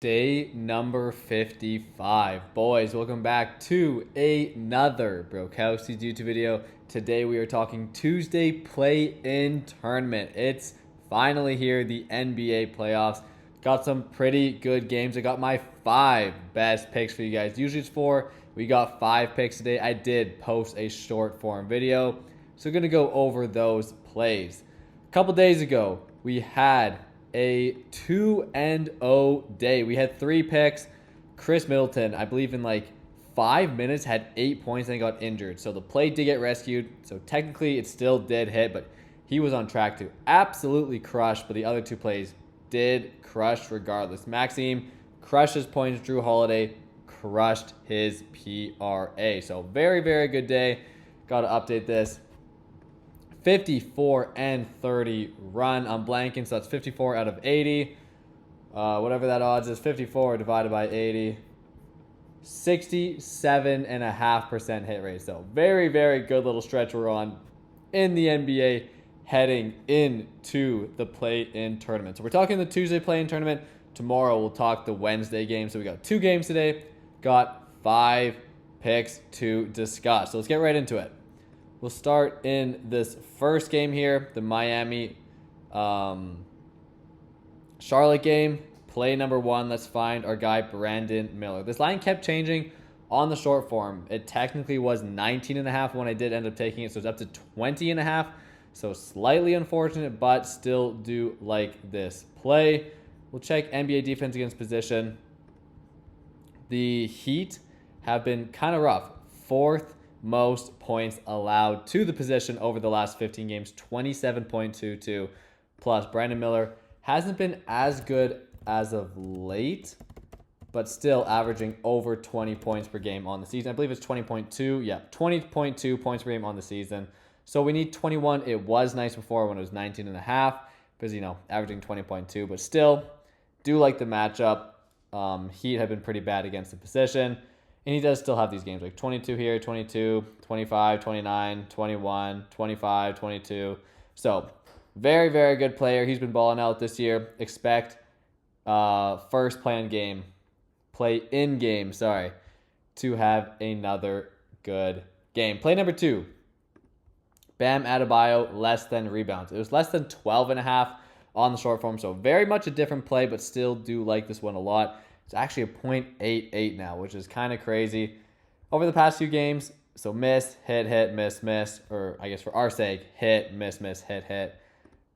Day number 55. Boys, welcome back to another Brokowski's YouTube video. Today we are talking Tuesday play-in tournament. It's finally here, the NBA playoffs. Got some pretty good games. I got my 5 best picks for you guys. Usually it's 4. We got 5 picks today. I did post a short form video, so we're going to go over those plays. A couple days ago, we had a 2-0 day. We had 3 picks. Chris Middleton, I believe in like 5 minutes, had 8 points and he got injured. So the play did get rescued. So technically it still did hit, but he was on track to absolutely crush. But the other 2 plays did crush regardless. Maxime crushed his points. Drew Holiday crushed his PRA. So very, very good day. Got to update this. 54 and 30 run. I'm blanking, so that's 54 out of 80. Whatever that odds is, 54 divided by 80. 67.5% hit rate. So very, very good little stretch we're on in the NBA heading into the play-in tournament. So we're talking the Tuesday play-in tournament. Tomorrow we'll talk the Wednesday game. So we got 2 games today. Got 5 picks to discuss. So let's get right into it. We'll start in this first game here, the Miami Charlotte game. Play number 1, let's find our guy Brandon Miller. This line kept changing on the short form. It technically was 19.5 when I did end up taking it, so it's up to 20.5. So slightly unfortunate, but still do like this play. We'll check NBA defense against position. The Heat have been kind of rough. 4th most points allowed to the position over the last 15 games, 27.22. Plus, Brandon Miller hasn't been as good as of late, but still averaging over 20 points per game on the season. I believe it's 20.2. Yeah, 20.2 points per game on the season. So we need 21. It was nice before when it was 19.5 because, averaging 20.2, but still do like the matchup. Heat have been pretty bad against the position. And he does still have these games like 22 here, 22, 25, 29, 21, 25, 22. So very, very good player. He's been balling out this year. Expect first play-in game, to have another good game. Play number 2. Bam Adebayo, less than rebounds. It was less than 12.5 on the short form. So very much a different play, but still do like this one a lot. It's actually a .88 now, which is kind of crazy. Over the past few games, so miss, hit, miss, or I guess for our sake, hit, miss, hit.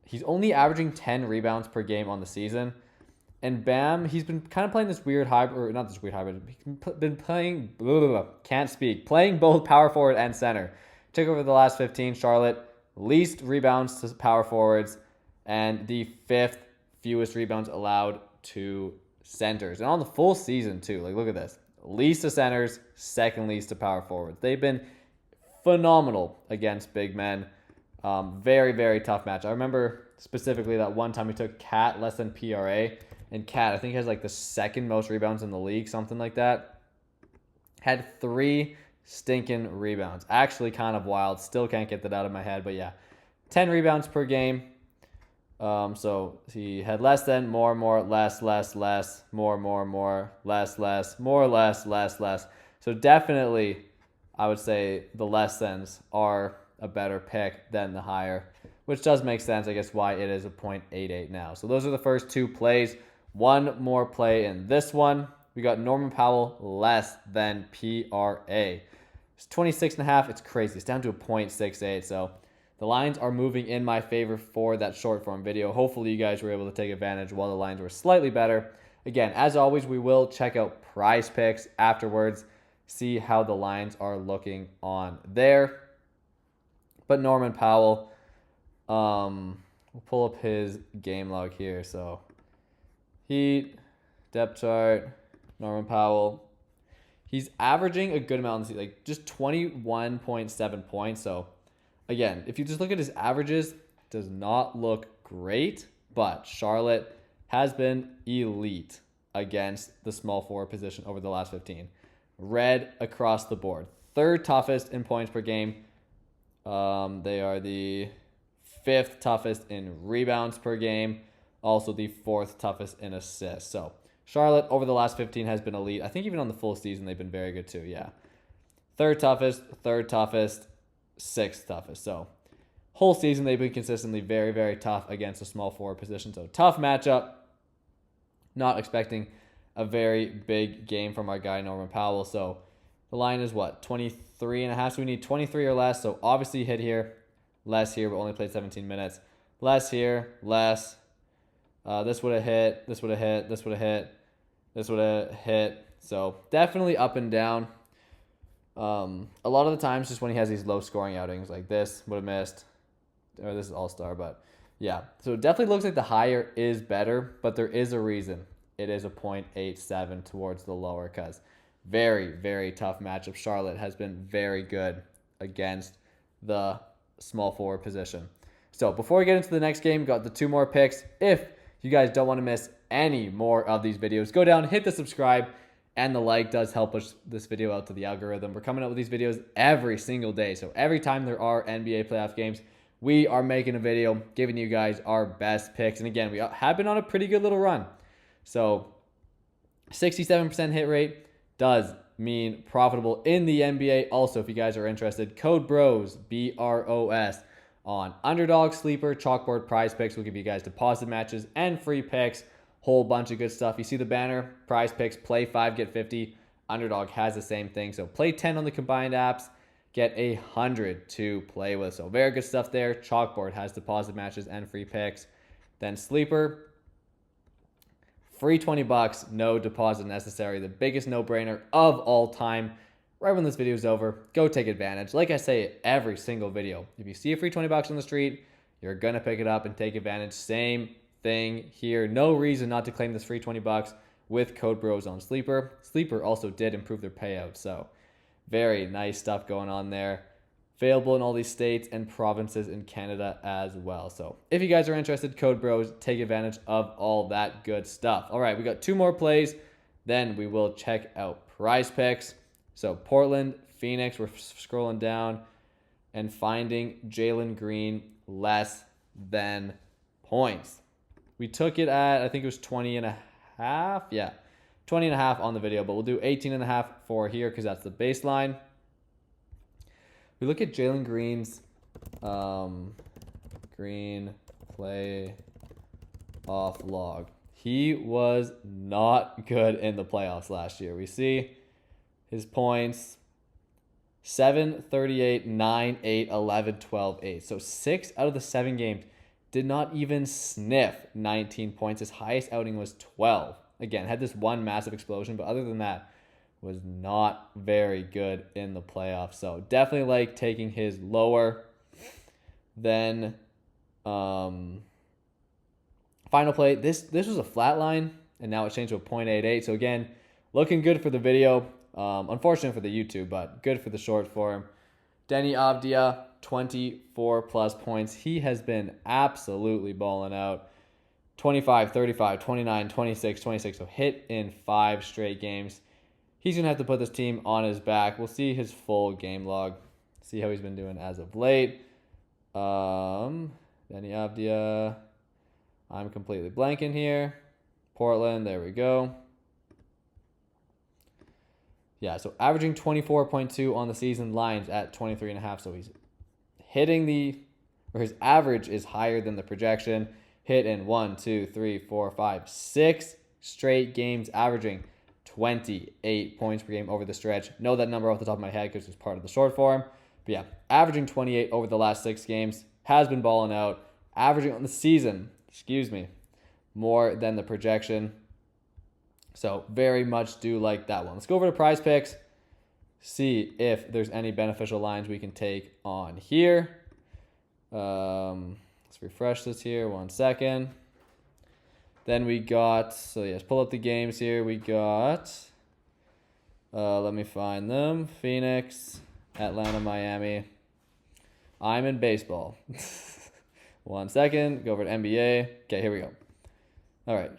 He's only averaging 10 rebounds per game on the season. And Bam, he's been kind of playing this weird hybrid, or not this weird hybrid, he's been playing, playing both power forward and center. Check over the last 15, Charlotte, least rebounds to power forwards, and the 5th fewest rebounds allowed to centers. And on the full season too, like look at this, least to centers, 2nd least to power forwards. They've been phenomenal against big men. Very, very tough match. I remember specifically that one time we took Cat less than PRA, and Cat I think has like the 2nd most rebounds in the league, something like that. Had 3 stinking rebounds. Actually kind of wild. Still can't get that out of my head, but yeah, 10 rebounds per game. So he had less than, more, less, more, less. So definitely, I would say the less thans are a better pick than the higher, which does make sense, I guess, why it is a .88 now. So those are the first 2 plays. One more play in this one. We got Norman Powell less than PRA. It's 26.5. It's crazy. It's down to a .68. So the lines are moving in my favor for that short form video. Hopefully you guys were able to take advantage while the lines were slightly better. Again, as always, we will check out PrizePicks afterwards, see how the lines are looking on there. But Norman Powell, we'll pull up his game log here. So Heat, depth chart, Norman Powell. He's averaging a good amount, like just 21.7 points. So again, if you just look at his averages, does not look great, but Charlotte has been elite against the small forward position over the last 15. Red across the board. 3rd toughest in points per game. They are the 5th toughest in rebounds per game. Also the 4th toughest in assists. So Charlotte over the last 15 has been elite. I think even on the full season, they've been very good too. Yeah. Third toughest, sixth toughest. So whole season, they've been consistently very, very tough against a small forward position. So tough matchup. Not expecting a very big game from our guy, Norman Powell. So the line is what? 23.5. So we need 23 or less. So obviously hit here, less here, but only played 17 minutes. Less here, less. This would have hit. This would have hit. This would have hit. This would have hit. So definitely up and down. A lot of the times, just when he has these low scoring outings like this, would have missed. Or this is all-star, but yeah. So it definitely looks like the higher is better, but there is a reason. It is a 0.87 towards the lower because very, very tough matchup. Charlotte has been very good against the small forward position. So before we get into the next game, got the 2 more picks. If you guys don't want to miss any more of these videos, go down, hit the subscribe, and the like does help push this video out to the algorithm. We're coming up with these videos every single day. So every time there are NBA playoff games, we are making a video giving you guys our best picks. And again, we have been on a pretty good little run. So 67% hit rate does mean profitable in the NBA. Also, if you guys are interested, code BROS, BROS, on Underdog, Sleeper, Chalkboard, PrizePicks will give you guys deposit matches and free picks. Whole bunch of good stuff. You see the banner, PrizePicks, play 5, get 50. Underdog has the same thing. So play 10 on the combined apps, get 100 to play with. So very good stuff there. Chalkboard has deposit matches and free picks. Then Sleeper, free $20, no deposit necessary. The biggest no-brainer of all time. Right when this video is over, go take advantage. Like I say every single video, if you see a free $20 on the street, you're going to pick it up and take advantage. Same thing here. No reason not to claim this free $20 with code BROS on Sleeper. Sleeper also did improve their payout, so very nice stuff going on there. Available in all these states and provinces in Canada as well. So if you guys are interested, code BROS, take advantage of all that good stuff. All right, we got 2 more plays. Then we will check out PrizePicks. So Portland, Phoenix, we're scrolling down and finding Jalen Green less than points. We took it at, I think it was 20.5. Yeah, 20.5 on the video, but we'll do 18.5 for here because that's the baseline. We look at Jalen Green's Green play off log. He was not good in the playoffs last year. We see his points, 7, 38, 9, 8, 11, 12, 8. So 6 out of the 7 games did not even sniff 19 points. His highest outing was 12. Again, had this one massive explosion, but other than that, was not very good in the playoffs. So definitely like taking his lower. Then final play. This was a flat line, and now it's changed to a 0.88. So again, looking good for the video. Unfortunate for the YouTube, but good for the short form. Denny Avdia, 24 plus points. He has been absolutely balling out. 25, 35, 29, 26, 26. So hit in 5 straight games. He's going to have to put this team on his back. We'll see his full game log. See how he's been doing as of late. Denny Avdia. I'm completely blanking here. Portland, there we go. Yeah, so averaging 24.2 on the season, lines at 23.5. So he's hitting his average is higher than the projection. Hit in 1, 2, 3, 4, 5, 6 straight games, averaging 28 points per game over the stretch. Know that number off the top of my head because it's part of the short form. But yeah, averaging 28 over the last 6 games. Has been balling out. Averaging on the season, more than the projection. So very much do like that one. Let's go over to PrizePicks. See if there's any beneficial lines we can take on here. Let's refresh this here. 1 second. Then we got, so yes, pull up the games here. We got, let me find them. Phoenix, Atlanta, Miami. I'm in baseball. 1 second. Go over to NBA. Okay, here we go. All right.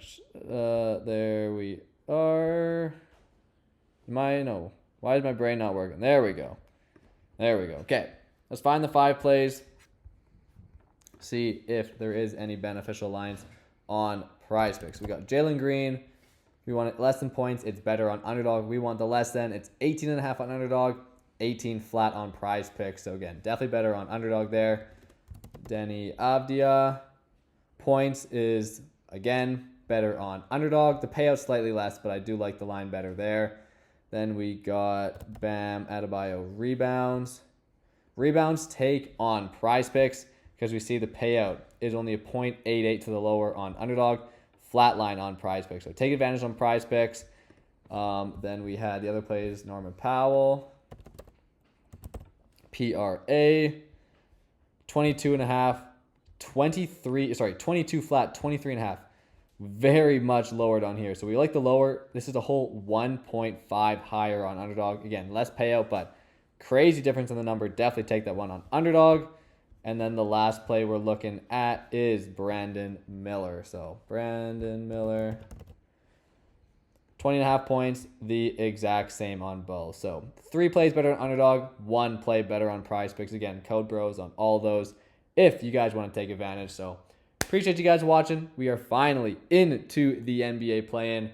There we are. Why is my brain not working? There we go. Okay. Let's find the 5 plays. See if there is any beneficial lines on PrizePicks. We got Jalen Green We want it less than points. It's better on underdog. We want the less than. It's 18.5 on underdog, 18 flat on PrizePicks. So again, definitely better on underdog there. Denny Avdia. Points is, again, better on underdog. The payout slightly less, but I do like the line better there. Then we got Bam Adebayo rebounds. Rebounds take on PrizePicks because we see the payout is only a 0.88 to the lower on underdog. Flat line on PrizePicks. So take advantage on PrizePicks. Then we had the other plays, Norman Powell. PRA. 22.5. 22 flat, 23.5. Very much lower down here. So we like the lower. This is a whole 1.5 higher on underdog. Again, less payout, but crazy difference in the number. Definitely take that one on underdog. And then the last play we're looking at is Brandon Miller. So Brandon Miller, 20.5 points, the exact same on both. So 3 plays better on underdog, 1 play better on PrizePicks. Again, code bros on all those if you guys want to take advantage. So appreciate you guys watching. We are finally into the NBA play-in.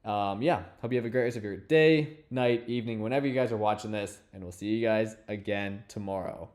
Hope you have a great rest of your day, night, evening, whenever you guys are watching this. And we'll see you guys again tomorrow.